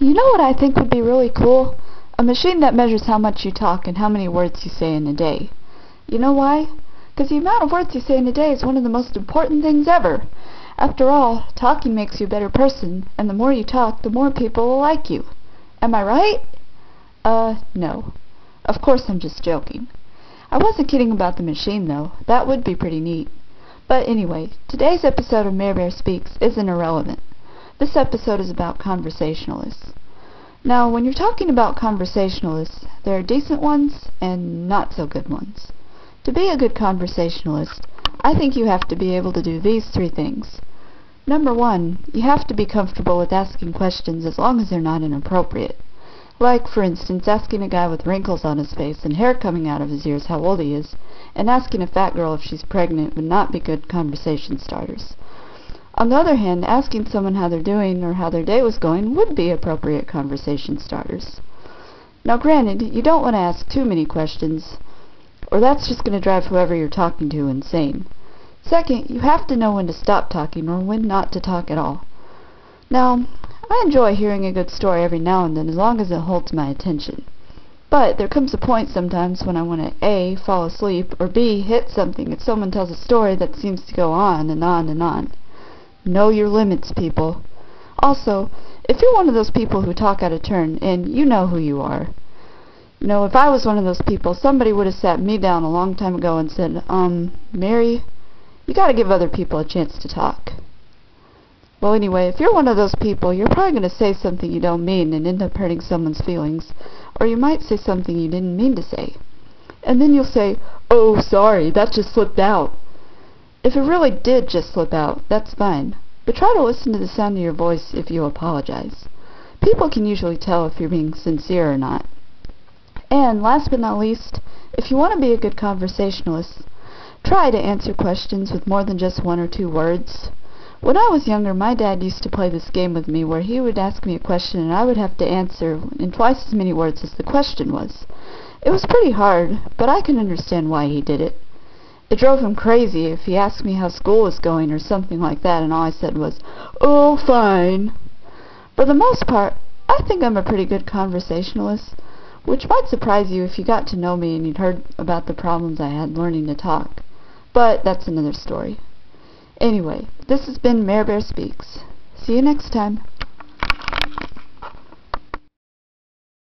You know what I think would be really cool? A machine that measures how much you talk and how many words you say in a day. You know why? Because the amount of words you say in a day is one of the most important things ever. After all, talking makes you a better person, and the more you talk, the more people will like you. Am I right? No. Of course I'm just joking. I wasn't kidding about the machine, though. That would be pretty neat. But anyway, today's episode of Marebear Speaks isn't irrelevant. This episode is about conversationalists. Now, when you're talking about conversationalists, there are decent ones and not so good ones. To be a good conversationalist, I think you have to be able to do these three things. Number one, you have to be comfortable with asking questions as long as they're not inappropriate. Like, for instance, asking a guy with wrinkles on his face and hair coming out of his ears how old he is, and asking a fat girl if she's pregnant would not be good conversation starters. On the other hand, asking someone how they're doing or how their day was going would be appropriate conversation starters. Now granted, you don't want to ask too many questions, or that's just going to drive whoever you're talking to insane. Second, you have to know when to stop talking or when not to talk at all. Now, I enjoy hearing a good story every now and then as long as it holds my attention. But there comes a point sometimes when I want to A, fall asleep, or B, hit something if someone tells a story that seems to go on and on and on. Know your limits, people. Also, if you're one of those people who talk out of turn, and you know who you are. You know, if I was one of those people, somebody would have sat me down a long time ago and said, Mary, you gotta give other people a chance to talk. Well, anyway, if you're one of those people, you're probably going to say something you don't mean and end up hurting someone's feelings. Or you might say something you didn't mean to say. And then you'll say, oh, sorry, that just slipped out. If it really did just slip out, that's fine. But try to listen to the sound of your voice if you apologize. People can usually tell if you're being sincere or not. And last but not least, if you want to be a good conversationalist, try to answer questions with more than just one or two words. When I was younger, my dad used to play this game with me where he would ask me a question and I would have to answer in twice as many words as the question was. It was pretty hard, but I can understand why he did it. It drove him crazy if he asked me how school was going or something like that and all I said was, oh, fine. For the most part, I think I'm a pretty good conversationalist, which might surprise you if you got to know me and you'd heard about the problems I had learning to talk. But that's another story. Anyway, this has been Marebear Speaks. See you next time.